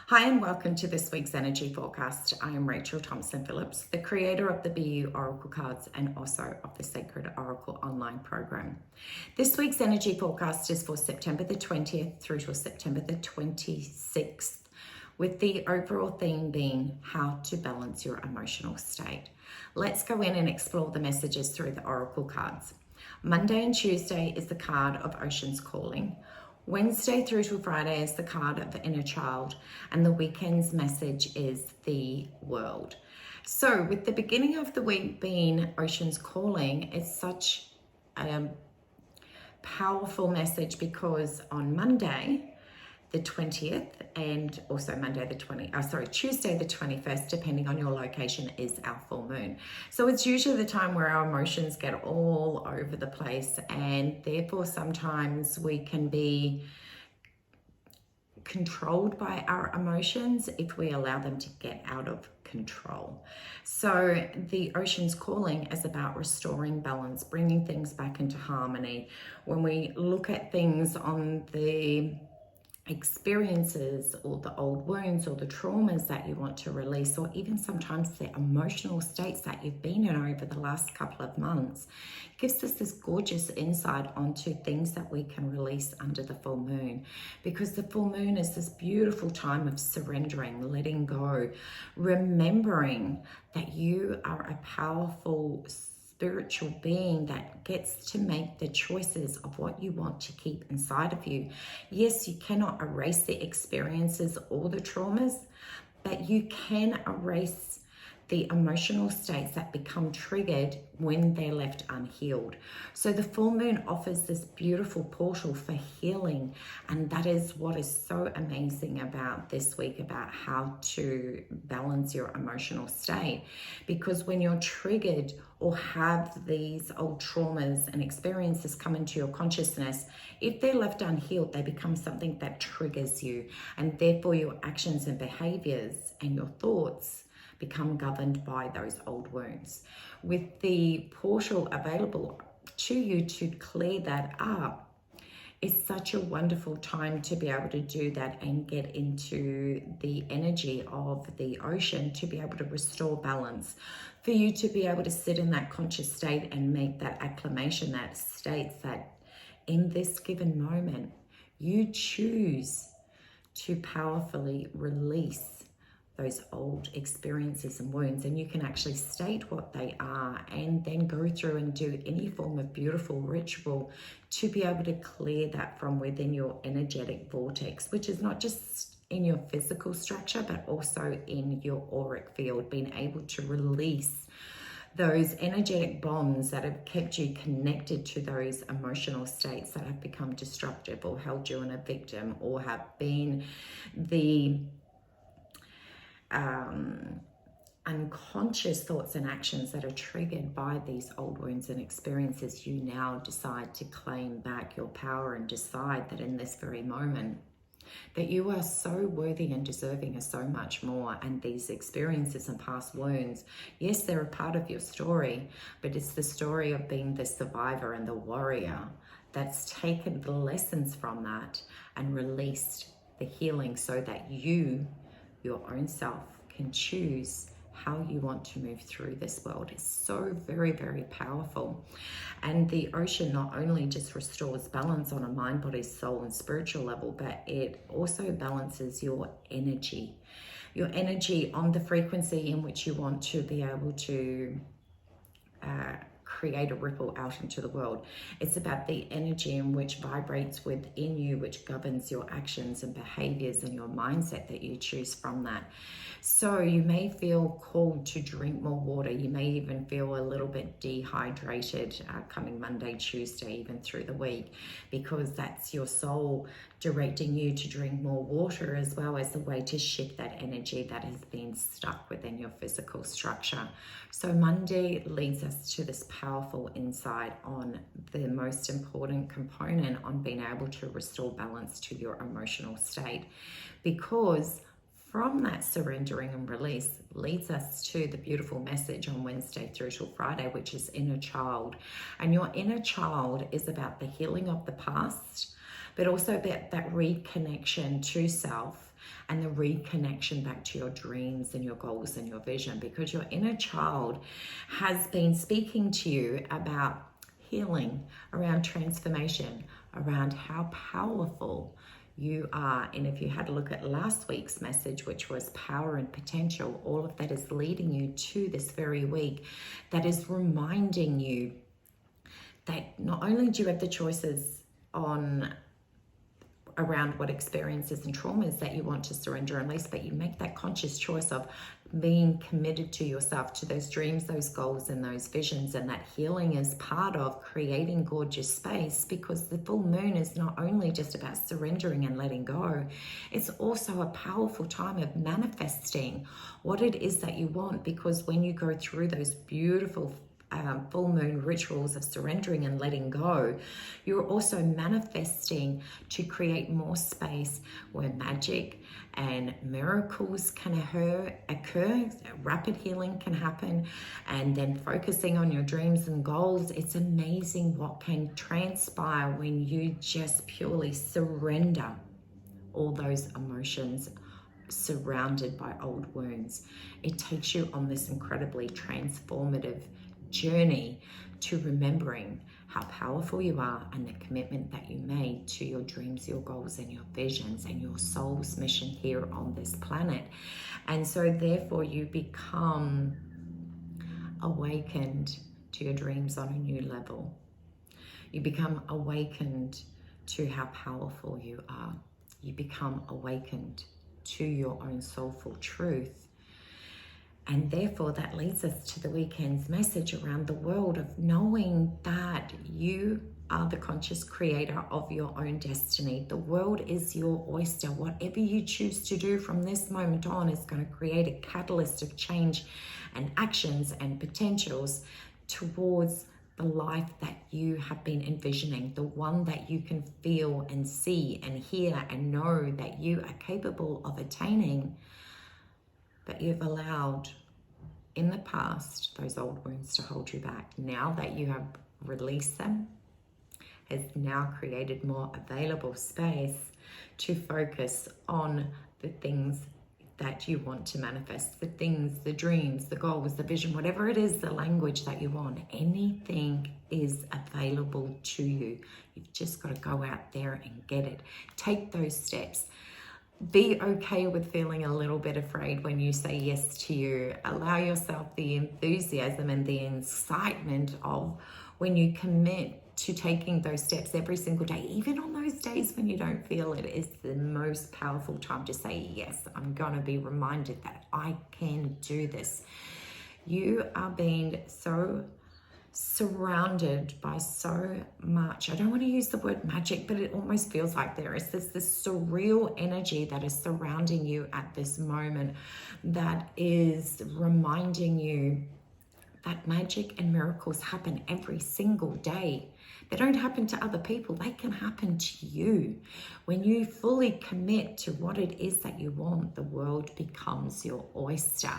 Hi and welcome to this week's energy forecast. I am Rachel Thompson Phillips, the creator of the BEYOU Oracle Cards and also of the Sacred Oracle online program. This week's energy forecast is for September the 20th through to September the 26th, with the overall theme being how to balance your emotional state. Let's go in and explore the messages through the Oracle cards. Monday and Tuesday is the card of Ocean's Calling. Wednesday through to Friday is the card of the inner child, and the weekend's message is the world. So with the beginning of the week being Ocean's Calling, it's such a powerful message because on Monday the 20th and also Tuesday the 21st, depending on your location, is our full moon. So it's usually the time where our emotions get all over the place, and therefore sometimes we can be controlled by our emotions if we allow them to get out of control. So the Ocean's Calling is about restoring balance, bringing things back into harmony. When we look at things on the experiences or the old wounds or the traumas that you want to release, or even sometimes the emotional states that you've been in over the last couple of months, it gives us this gorgeous insight onto things that we can release under the full moon, because the full moon is this beautiful time of surrendering, letting go, remembering that you are a powerful spiritual being that gets to make the choices of what you want to keep inside of you. Yes, you cannot erase the experiences or the traumas, but you can erase the emotional states that become triggered when they're left unhealed. So the full moon offers this beautiful portal for healing, and that is what is so amazing about this week, about how to balance your emotional state. Because when you're triggered or have these old traumas and experiences come into your consciousness, if they're left unhealed, they become something that triggers you, and therefore your actions and behaviors and your thoughts become governed by those old wounds. With the portal available to you to clear that up, it's such a wonderful time to be able to do that and get into the energy of the ocean, to be able to restore balance, for you to be able to sit in that conscious state and make that acclamation that states that in this given moment, you choose to powerfully release those old experiences and wounds, and you can actually state what they are and then go through and do any form of beautiful ritual to be able to clear that from within your energetic vortex, which is not just in your physical structure but also in your auric field, being able to release those energetic bonds that have kept you connected to those emotional states that have become destructive or held you in a victim, or have been the unconscious thoughts and actions that are triggered by these old wounds and experiences. You now decide to claim back your power and decide that in this very moment that you are so worthy and deserving of so much more. And these experiences and past wounds, yes, they're a part of your story, but it's the story of being the survivor and the warrior that's taken the lessons from that and released the healing, so that you, your own self, can choose how you want to move through this world. Is so very, very powerful. And the ocean not only just restores balance on a mind, body, soul, and spiritual level, but it also balances your energy on the frequency in which you want to be able to create a ripple out into the world. It's about the energy in which vibrates within you, which governs your actions and behaviors and your mindset that you choose from that. So you may feel called to drink more water. You may even feel a little bit dehydrated coming Monday, Tuesday, even through the week, because that's your soul directing you to drink more water, as well as a way to shift that energy that has been stuck within your physical structure. So Monday leads us to this powerful insight on the most important component on being able to restore balance to your emotional state, because from that surrendering and release leads us to the beautiful message on Wednesday through till Friday, which is inner child. And your inner child is about the healing of the past, but also about that reconnection to self and the reconnection back to your dreams and your goals and your vision, because your inner child has been speaking to you about healing, around transformation, around how powerful you are. And if you had a look at last week's message, which was power and potential, all of that is leading you to this very week that is reminding you that not only do you have the choices around what experiences and traumas that you want to surrender and release, but you make that conscious choice of being committed to yourself, to those dreams, those goals, and those visions. And that healing is part of creating gorgeous space, because the full moon is not only just about surrendering and letting go, it's also a powerful time of manifesting what it is that you want. Because when you go through those beautiful full moon rituals of surrendering and letting go, you're also manifesting to create more space where magic and miracles can occur, rapid healing can happen, and then focusing on your dreams and goals. It's amazing what can transpire when you just purely surrender all those emotions surrounded by old wounds. It takes you on this incredibly transformative journey to remembering how powerful you are and the commitment that you made to your dreams, your goals, and your visions, and your soul's mission here on this planet. And so therefore you become awakened to your dreams on a new level. You become awakened to how powerful you are. You become awakened to your own soulful truth. And therefore that leads us to the weekend's message around the world of knowing that you are the conscious creator of your own destiny. The world is your oyster. Whatever you choose to do from this moment on is going to create a catalyst of change and actions and potentials towards the life that you have been envisioning, the one that you can feel and see and hear and know that you are capable of attaining. But you've allowed in the past those old wounds to hold you back. Now that you have released them, has now created more available space to focus on the things that you want to manifest, the things, the dreams, the goals, the vision, whatever it is, the language that you want. Anything is available to you. You've just got to go out there and get it. Take those steps. Be okay with feeling a little bit afraid when you say yes to you. Allow yourself the enthusiasm and the excitement of when you commit to taking those steps every single day, even on those days when you don't feel it. Is the most powerful time to say, yes, I'm going to be reminded that I can do this. You are being so surrounded by so much, I don't want to use the word magic, but it almost feels like there is this surreal energy that is surrounding you at this moment that is reminding you that magic and miracles happen every single day. They don't happen to other people, they can happen to you. When you fully commit to what it is that you want, the world becomes your oyster.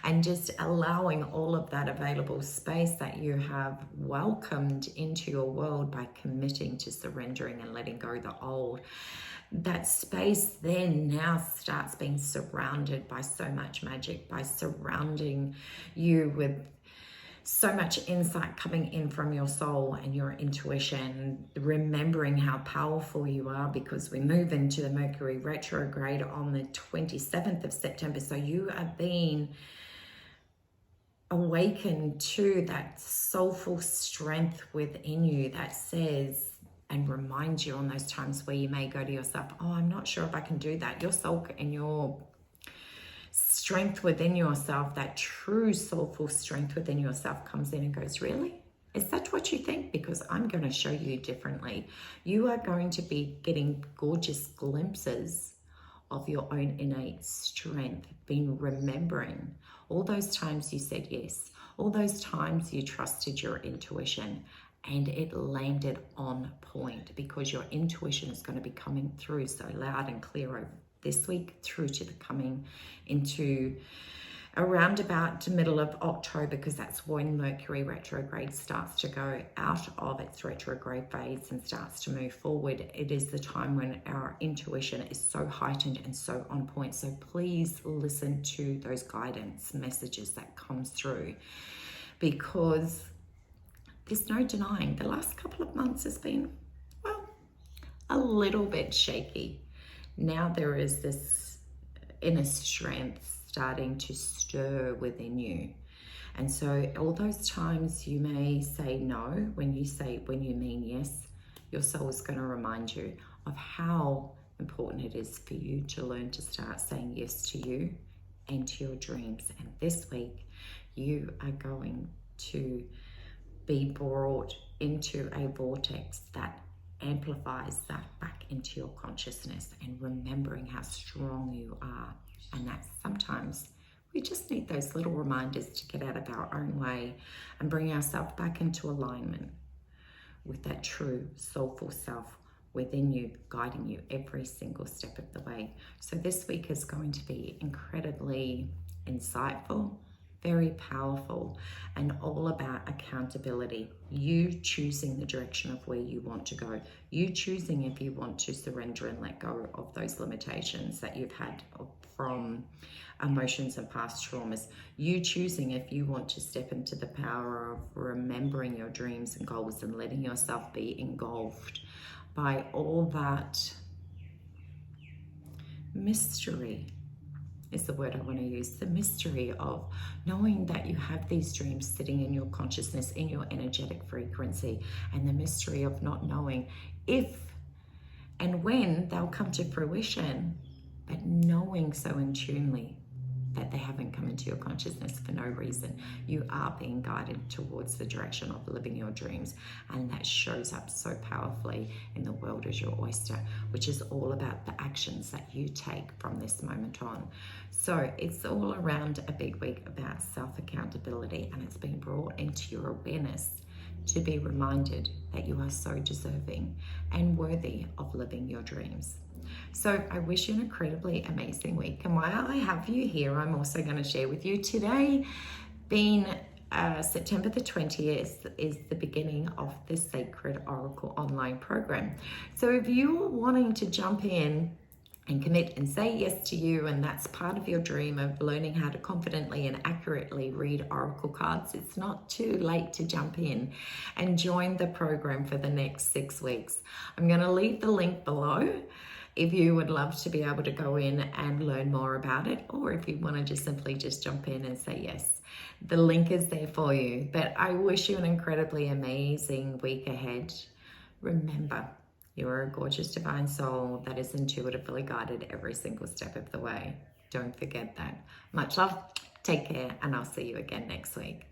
And just allowing all of that available space that you have welcomed into your world by committing to surrendering and letting go the old, that space then now starts being surrounded by so much magic, by surrounding you with so much insight coming in from your soul and your intuition, remembering how powerful you are, because we move into the Mercury retrograde on the 27th of September. So you are being awakened to that soulful strength within you that says and reminds you on those times where you may go to yourself, oh, I'm not sure if I can do that. Your soul and your strength within yourself, that true soulful strength within yourself, comes in and goes, really? Is that what you think? Because I'm going to show you differently. You are going to be getting gorgeous glimpses of your own innate strength, been remembering all those times you said yes, all those times you trusted your intuition, and it landed on point, because your intuition is going to be coming through so loud and clear over this week through to the coming into around about the middle of October, because that's when Mercury retrograde starts to go out of its retrograde phase and starts to move forward. It is the time when our intuition is so heightened and so on point. So please listen to those guidance messages that come through, because there's no denying the last couple of months has been, well, a little bit shaky. Now there is this inner strength starting to stir within you. And so all those times you may say no, when you mean yes, your soul is going to remind you of how important it is for you to learn to start saying yes to you and to your dreams. And this week you are going to be brought into a vortex that amplifies that back into your consciousness, and remembering how strong you are. And that sometimes we just need those little reminders to get out of our own way and bring ourselves back into alignment with that true soulful self within you, guiding you every single step of the way. So this week is going to be incredibly insightful, very powerful, and all about accountability. You choosing the direction of where you want to go. You choosing if you want to surrender and let go of those limitations that you've had from emotions and past traumas. You choosing if you want to step into the power of remembering your dreams and goals and letting yourself be engulfed by all that mystery is the word I want to use. The mystery of knowing that you have these dreams sitting in your consciousness, in your energetic frequency, and the mystery of not knowing if and when they'll come to fruition, but knowing so intuitively that they haven't come into your consciousness for no reason. You are being guided towards the direction of living your dreams, and that shows up so powerfully in the world as your oyster, which is all about the actions that you take from this moment on. So it's all around a big week about self-accountability, and it's been brought into your awareness to be reminded that you are so deserving and worthy of living your dreams. So I wish you an incredibly amazing week. And while I have you here, I'm also going to share with you today, being September the 20th, is the beginning of the Sacred Oracle online program. So if you're wanting to jump in and commit and say yes to you, and that's part of your dream of learning how to confidently and accurately read oracle cards, it's not too late to jump in and join the program for the next 6 weeks. I'm going to leave the link below if you would love to be able to go in and learn more about it, or if you want to just simply just jump in and say yes. The link is there for you. But I wish you an incredibly amazing week ahead. Remember, you're a gorgeous divine soul that is intuitively guided every single step of the way. Don't forget that. Much love, take care, and I'll see you again next week.